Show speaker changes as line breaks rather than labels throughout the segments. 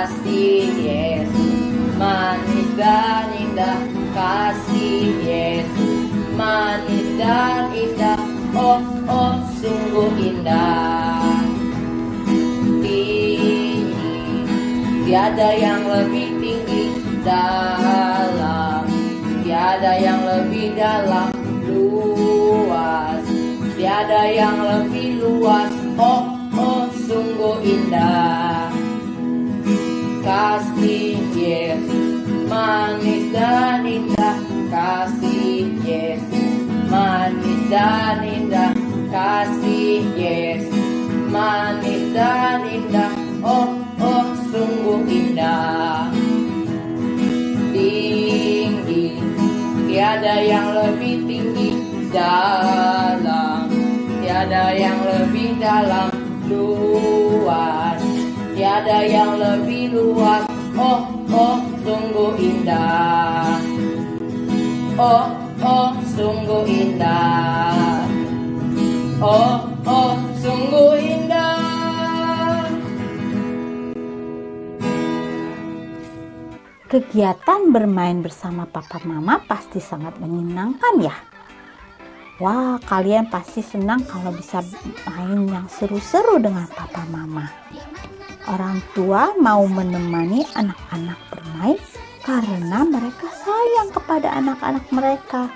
kasih Yesus manis dan indah, kasih Yesus manis dan indah, oh oh sungguh indah. Tinggi, tiada yang lebih tinggi, dalam, tiada yang lebih dalam, luas, tiada yang lebih luas, oh oh sungguh indah. Kasih Yesus manis dan indah, kasih Yesus manis dan indah, kasih Yesus manis dan indah, oh oh sungguh indah. Tinggi, tiada yang lebih tinggi, dalam, tiada yang lebih dalam, luas, tiada yang lebih luas, oh oh sungguh indah, oh oh sungguh indah, oh oh sungguh indah.
Kegiatan bermain bersama papa mama pasti sangat menyenangkan ya. Wah, kalian pasti senang kalau bisa main yang seru-seru dengan papa mama. Orang tua mau menemani anak-anak bermain karena mereka sayang kepada anak-anak mereka.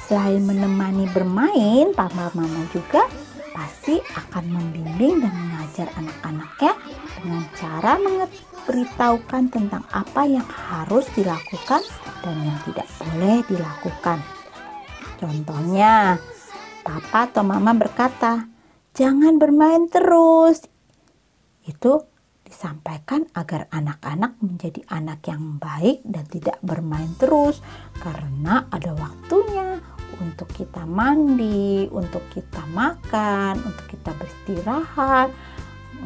Selain menemani bermain, papa mama juga pasti akan membimbing dan mengajar anak-anaknya dengan cara memberitahukan tentang apa yang harus dilakukan dan yang tidak boleh dilakukan. Contohnya, papa atau mama berkata, "Jangan bermain terus." Itu disampaikan agar anak-anak menjadi anak yang baik dan tidak bermain terus, karena ada waktunya untuk kita mandi, untuk kita makan, untuk kita beristirahat,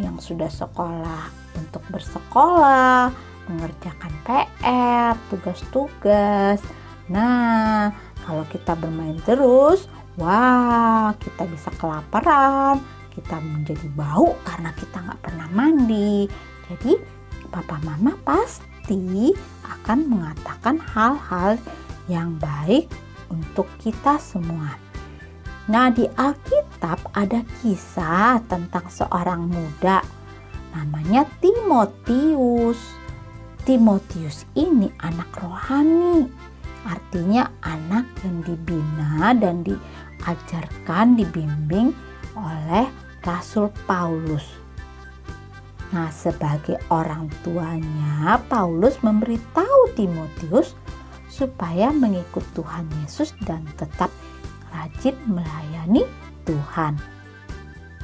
yang sudah sekolah untuk bersekolah, mengerjakan PR, tugas-tugas. Nah, kalau kita bermain terus, wah, kita bisa kelaparan, kita menjadi bau karena kita nggak pernah mandi. Jadi papa mama pasti akan mengatakan hal-hal yang baik untuk kita semua. Nah, di Alkitab ada kisah tentang seorang muda namanya Timotius. Timotius ini anak rohani, artinya anak yang dibina dan diajarkan, dibimbing oleh Rasul Paulus. Nah, sebagai orang tuanya, Paulus memberitahu Timotius supaya mengikut Tuhan Yesus dan tetap rajin melayani Tuhan.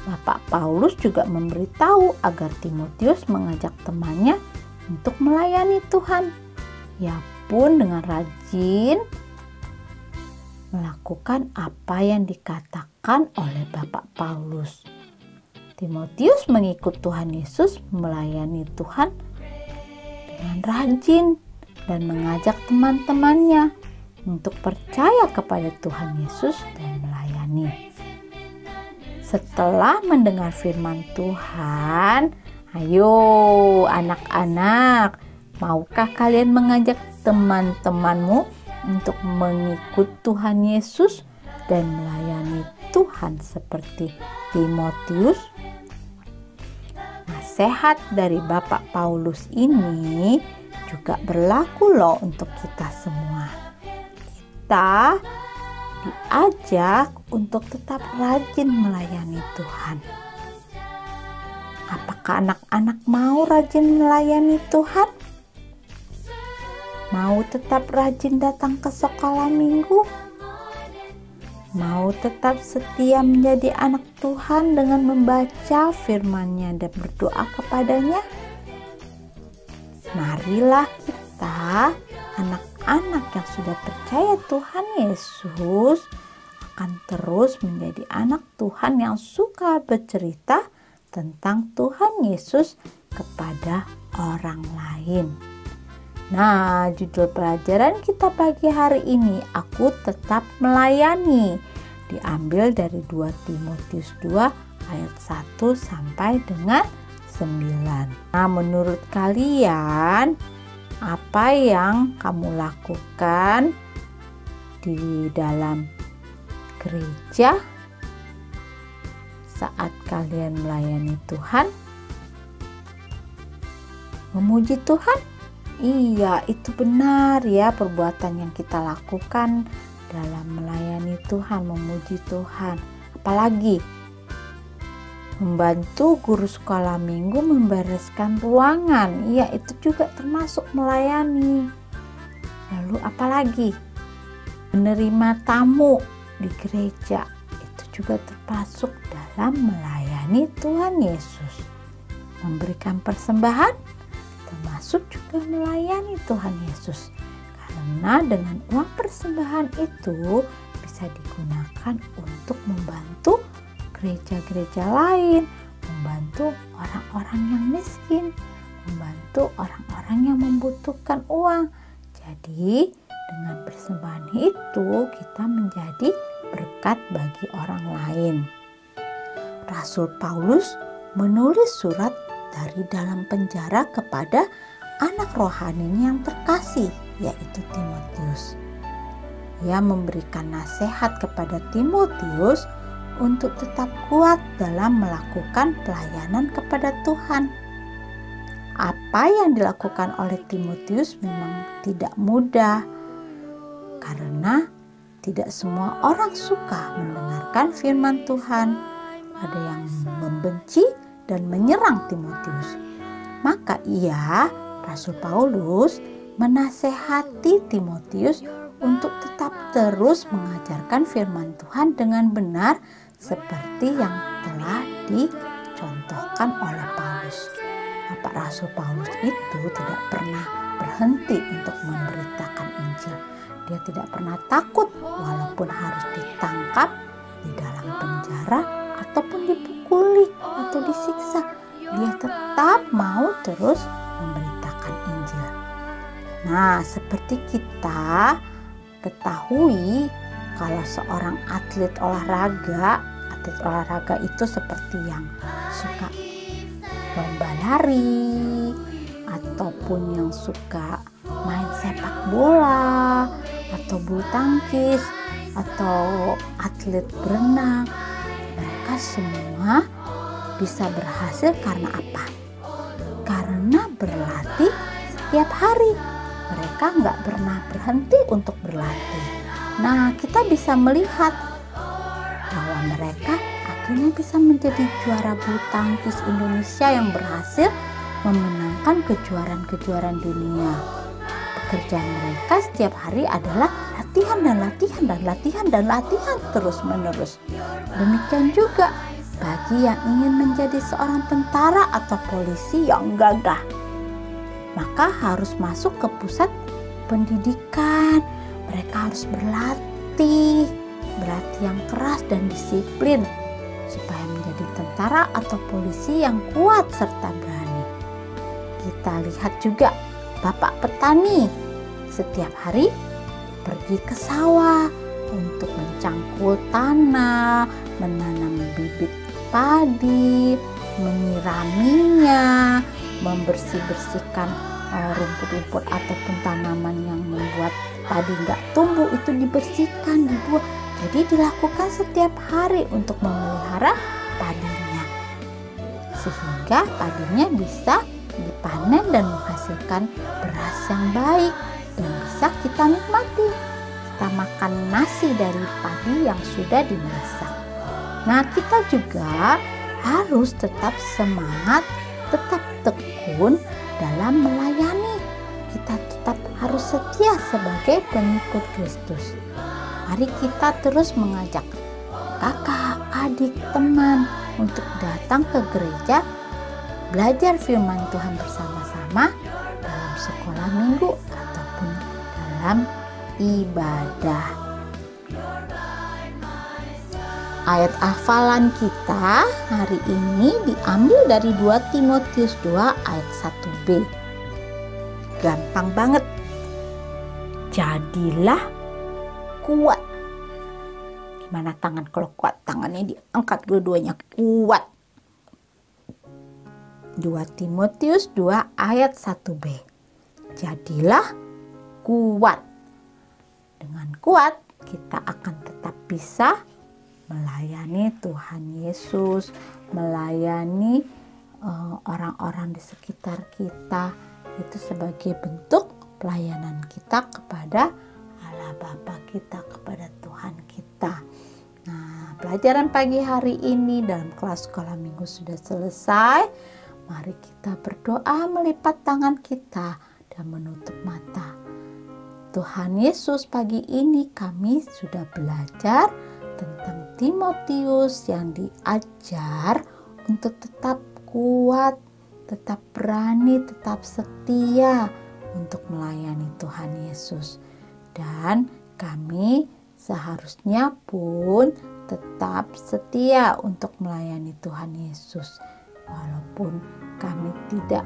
Bapak Paulus juga memberitahu agar Timotius mengajak temannya untuk melayani Tuhan. Ia pun dengan rajin melakukan apa yang dikatakan oleh Bapak Paulus. Timotius mengikut Tuhan Yesus, melayani Tuhan dengan rajin dan mengajak teman-temannya untuk percaya kepada Tuhan Yesus dan melayani. Setelah mendengar firman Tuhan, ayo anak-anak, maukah kalian mengajak teman-temanmu untuk mengikut Tuhan Yesus dan melayani Tuhan seperti Timotius? Nasihat dari Bapak Paulus ini juga berlaku loh untuk kita semua. Kita diajak untuk tetap rajin melayani Tuhan. Apakah anak-anak mau rajin melayani Tuhan? Mau tetap rajin datang ke sekolah minggu? Mau tetap setia menjadi anak Tuhan dengan membaca firman-Nya dan berdoa kepadanya? Marilah kita, anak-anak yang sudah percaya Tuhan Yesus, akan terus menjadi anak Tuhan yang suka bercerita tentang Tuhan Yesus kepada orang lain. Nah, judul pelajaran kita pagi hari ini, Aku Tetap Melayani, diambil dari 2 Timotius 2 ayat 1 sampai dengan Nah, menurut kalian apa yang kamu lakukan di dalam gereja saat kalian melayani Tuhan? Memuji Tuhan? Iya, itu benar ya, perbuatan yang kita lakukan dalam melayani Tuhan, memuji Tuhan. Apalagi membantu guru sekolah minggu membereskan ruangan. Iya, itu juga termasuk melayani. Lalu apalagi? Menerima tamu di gereja. Itu juga termasuk dalam melayani Tuhan Yesus. Memberikan persembahan termasuk juga melayani Tuhan Yesus. Karena dengan uang persembahan itu bisa digunakan untuk membantu gereja-gereja lain, membantu orang-orang yang miskin, membantu orang-orang yang membutuhkan uang. Jadi dengan persembahan itu kita menjadi berkat bagi orang lain. Rasul Paulus menulis surat dari dalam penjara kepada anak rohaninya yang terkasih, yaitu Timotius. Ia memberikan nasihat kepada Timotius untuk tetap kuat dalam melakukan pelayanan kepada Tuhan. Apa yang dilakukan oleh Timotius memang tidak mudah, karena tidak semua orang suka mendengarkan firman Tuhan. Ada yang membenci dan menyerang Timotius. Maka Rasul Paulus menasehati Timotius untuk tetap terus mengajarkan firman Tuhan dengan benar seperti yang telah dicontohkan oleh Paulus. Bapak Rasul Paulus itu tidak pernah berhenti untuk memberitakan Injil. Dia tidak pernah takut walaupun harus ditangkap di dalam penjara ataupun dipukuli atau disiksa. Dia tetap mau terus memberitakan Injil. Nah, seperti kita ketahui kalau seorang atlet olahraga itu seperti yang suka lomba lari ataupun yang suka main sepak bola atau bulu tangkis atau atlet berenang. Mereka semua bisa berhasil karena apa? Karena berlatih setiap hari. Mereka nggak pernah berhenti untuk berlatih. Nah, kita bisa melihat bahwa mereka akhirnya bisa menjadi juara bulu tangkis Indonesia yang berhasil memenangkan kejuaraan-kejuaraan dunia. Pekerjaan mereka setiap hari adalah latihan dan latihan dan latihan dan latihan terus-menerus. Demikian juga bagi yang ingin menjadi seorang tentara atau polisi yang gagah, maka harus masuk ke pusat pendidikan. Mereka harus berlatih yang keras dan disiplin supaya menjadi tentara atau polisi yang kuat serta berani. Kita lihat juga bapak petani setiap hari pergi ke sawah untuk mencangkul tanah, menanam bibit padi, menyiraminya, membersih-bersihkan rumput-rumput ataupun tanaman yang membuat padi nggak tumbuh, itu dibersihkan, dibuang. Jadi dilakukan setiap hari untuk memelihara padinya, sehingga padinya bisa dipanen dan menghasilkan beras yang baik dan bisa kita nikmati. Kita makan nasi dari padi yang sudah dimasak. Nah, kita juga harus tetap semangat, tetap tekun dalam melayani. Kita tetap harus setia sebagai pengikut Kristus. Mari kita terus mengajak kakak, adik, teman untuk datang ke gereja, belajar firman Tuhan bersama-sama dalam sekolah minggu ataupun dalam ibadah. Ayat hafalan kita hari ini diambil dari 2 Timotius 2 ayat 1b. Gampang banget. Jadilah kuat. Gimana tangan kalau kuat? Tangannya diangkat dua-duanya, kuat. 2 Timotius 2 ayat 1b. Jadilah kuat. Dengan kuat kita akan tetap bisa melayani Tuhan Yesus, melayani orang-orang di sekitar kita. Itu sebagai bentuk pelayanan kita kepada Allah Bapa kita, kepada Tuhan kita. Nah, pelajaran pagi hari ini dalam kelas sekolah minggu sudah selesai. Mari kita berdoa, melipat tangan kita dan menutup mata. Tuhan Yesus, pagi ini kami sudah belajar tentang Timotius yang diajar untuk tetap kuat, tetap berani, tetap setia untuk melayani Tuhan Yesus. Dan kami seharusnya pun tetap setia untuk melayani Tuhan Yesus. Walaupun kami tidak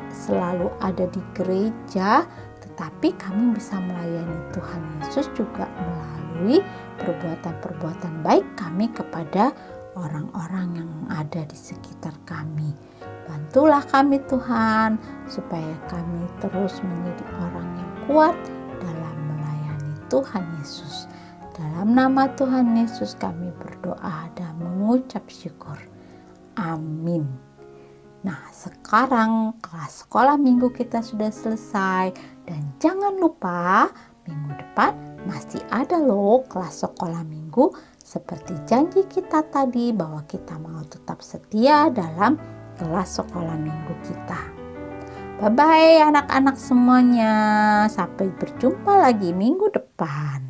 selalu ada di gereja, tetapi kami bisa melayani Tuhan Yesus juga melalui perbuatan-perbuatan baik kami kepada orang-orang yang ada di sekitar kami. Bantulah kami Tuhan, supaya kami terus menjadi orang yang kuat dalam melayani Tuhan Yesus. Dalam nama Tuhan Yesus kami berdoa dan mengucap syukur. Amin. Nah, sekarang kelas sekolah minggu kita sudah selesai. Dan jangan lupa minggu depan masih ada loh kelas sekolah minggu. Seperti janji kita tadi bahwa kita mau tetap setia dalam kelas sekolah minggu kita. Bye-bye anak-anak semuanya. Sampai berjumpa lagi minggu depan.